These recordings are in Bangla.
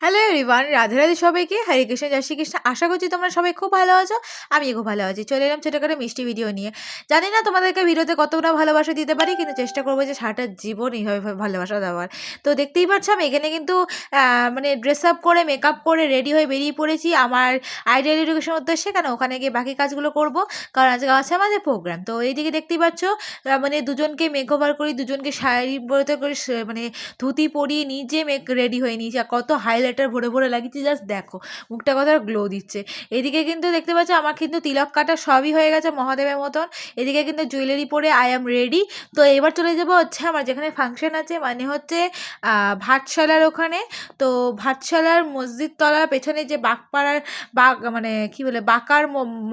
হ্যালো এভরিওয়ান, রাধে রাধে সবাইকে। হরে কৃষ্ণ, জয় শ্রীকৃষ্ণ। আশা করছি তোমরা সবাই খুব ভালো আছো। আমি খুব ভালো আছি। চলে এলাম ছোটো করে মিষ্টি ভিডিও নিয়ে। জানি না তোমাদেরকে ভিডিওতে কতটা ভালোবাসা দিতে পারি, কিন্তু চেষ্টা করবো যে সারাটা জীবন এইভাবে ভালোবাসা দেওয়ার। তো দেখতেই পাচ্ছ আমি এখানে কিন্তু মানে ড্রেস আপ করে মেকআপ করে রেডি হয়ে বেরিয়ে পড়েছি আমার আইডিয়াল এডুকেশন উদ্দেশ্যে। কেন ওখানে গিয়ে বাকি কাজগুলো করব, কারণ আজকে আছে আমাদের প্রোগ্রাম। তো এইদিকে দেখতেই পাচ্ছ মানে দুজনকে মেক ওভার করি, দুজনকে শাড়ি পরতে করে মানে ধুতি পরিয়ে নিজে রেডি হয়ে নিয়েছি। আর কত হাইলাইটার ভরে ভরে লাগিয়েছি, জাস্ট দেখো মুখটা কত গ্লো দিচ্ছে। এদিকে কিন্তু দেখতে পাচ্ছ আমার কিন্তু তিলক কাটা সবই হয়ে গেছে মহাদেবের মতন। এদিকে কিন্তু জুয়েলারি পরে আই অ্যাম রেডি। তো এবার চলে যাবো হচ্ছে আমার যেখানে ফাংশন আছে, মানে হচ্ছে ভাটশালার ওখানে। তো ভাটশালার মসজিদ তলার পেছনে যে বাগপাড়ার বাগ মানে কি বলে বাঁকার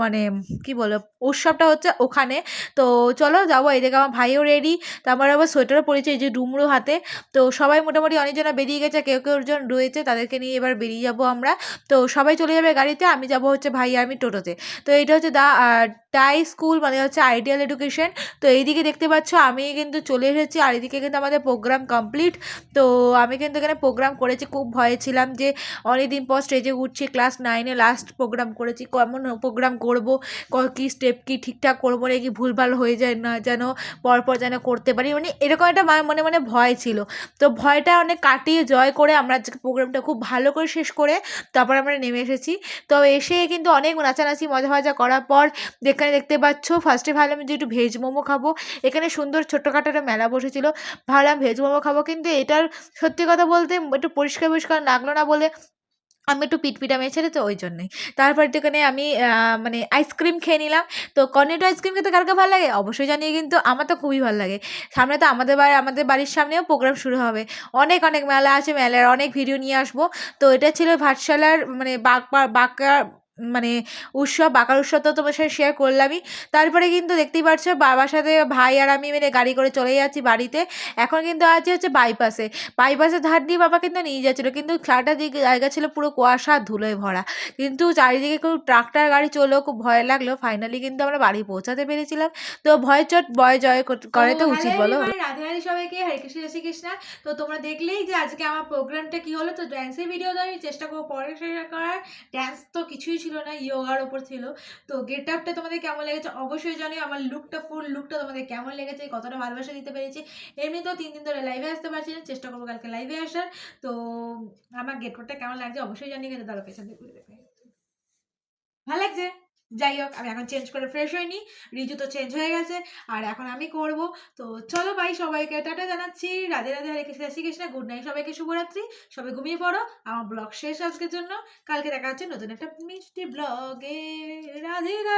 মানে কি বলে উৎসবটা হচ্ছে ওখানে। তো চলো যাবো। এদিকে আমার ভাইও রেডি, তারপর আবার সোয়েটারও পরেছে এই যে ডুমরু হাতে। তো সবাই মোটামুটি অনেকজনা বেরিয়ে গেছে, কেউ কেউ জন রয়েছে, তাদেরকে নিয়ে এবার বেরিয়ে যাব আমরা। তো সবাই চলে যাবে গাড়িতে, আমি যাব হচ্ছে ভাই আর আমি টোটোতে। তো এইটা হচ্ছে টাই স্কুল, মানে হচ্ছে আইডিয়াল এডুকেশন। তো এইদিকে দেখতে পাচ্ছ আমি কিন্তু চলে এসেছি, আর এদিকে কিন্তু আমাদের প্রোগ্রাম কমপ্লিট। তো আমি কিন্তু এখানে প্রোগ্রাম করেছি, খুব ভয়ে ছিলাম যে অনেকদিন পর স্টেজে উঠছি, ক্লাস 9-এ লাস্ট প্রোগ্রাম করেছি, কেমন প্রোগ্রাম করব, কী স্টেপ কী ঠিকঠাক করবো নাকি ভুলভাল হয়ে যায় না যেন, পরপর যেন করতে পারি, মানে এরকম একটা মনে মনে ভয় ছিল। তো ভয়টা অনেক কাটিয়ে জয় করে আমরা আজকে প্রোগ্রামটা খুব ভালো করে শেষ করে তারপর আমরা নেমে এসেছি। তো এসে কিন্তু অনেক নাচানাচি মজা ফজা করার পর যেখানে দেখতে পাচ্ছ ফার্স্টে ভাবলাম যে একটু ভেজ মোমো খাবো। এখানে সুন্দর ছোট্টখাটো একটা মেলা বসেছিল, ভাবলাম ভেজ মোমো খাবো, কিন্তু এটার সত্যি কথা বলতে একটু পরিষ্কার পরিষ্কার লাগলো না বলে আমি একটু পিটপিটা মেয়েছিলে, তো ওই জন্যই। তারপর এখানে আমি মানে আইসক্রিম খেয়ে নিলাম। তো কর্নেটো আইসক্রিম খেতে কার কার ভালো লাগে অবশ্যই জানিয়ে, কিন্তু আমার তো খুবই ভালো লাগে। সামনে তো আমাদের বাড়ির সামনেও প্রোগ্রাম শুরু হবে, অনেক অনেক মেলা আছে, মেলার অনেক ভিডিও নিয়ে আসবো। তো এটা ছিল ভাটশালার মানে বাঁকা মানে উৎসব, বাঁকার উৎসব তো তোমার সাথে শেয়ার করলামই। তারপরে কিন্তু দেখতেই পাচ্ছ বাবার সাথে ভাই আর আমি মানে গাড়ি করে চলে যাচ্ছি বাড়িতে। এখন কিন্তু আছে হচ্ছে বাইপাসের ধার দিয়ে বাবা কিন্তু নিয়ে যাচ্ছিলো, কিন্তু সারাটা দিকে জায়গা ছিল পুরো কুয়াশা ধুলোয় ভরা, কিন্তু চারিদিকে খুব ট্রাক্টর গাড়ি চলেও খুব ভয় লাগলো। ফাইনালি কিন্তু আমরা বাড়ি পৌঁছাতে পেরেছিলাম। তো ভয় চট বয় জয় করে তো উচিত, বলো। রাধে রাধে সবাইকে, হরে কৃষ্ণ জয় শ্রীকৃষ্ণ। তো তোমরা দেখলেই যে আজকে আমার প্রোগ্রামটা কি হলো। তো ড্যান্সের ভিডিও তো আমি চেষ্টা করবো পরে শেয়ার করার। ড্যান্স তো কিছুই ছিল না, ইয়োগার ওপর ছিল। তো গেট আপটা তোমাদের কেমন লেগেছে অবশ্যই জানিও, আমার লুকটা ফুল লুকটা তোমাদের কেমন লেগেছে, কতটা ভালোবাসা দিতে পেরেছি। এমনিতেও 3 দিন ধরে লাইভে আসতে পারছি না, চেষ্টা করবো কালকে লাইভে আসার। তো আমার গেটওয়ার্কটা কেমন লাগছে অবশ্যই জানিয়ে, কিন্তু তারা পেছন দিয়ে ঘুরে দেখে ভালো লাগছে। যাই হোক, আমি এখন চেঞ্জ করে ফ্রেশ হইনি, রিজু তো চেঞ্জ হয়ে গেছে, আর এখন আমি করব। তো চলো ভাই, সবাইকে টাটা জানাচ্ছি, রাধে রাধে, হরে কৃষ্ণ শ্রীকৃষ্ণ, গুড নাইট সবাইকে, শুভরাত্রি। সবাই ঘুমিয়ে পড়ো, আমার ব্লগ শেষ আজকের জন্য। কালকে দেখা হচ্ছে নতুন একটা মিষ্টি ব্লগে। রাধে রাধে।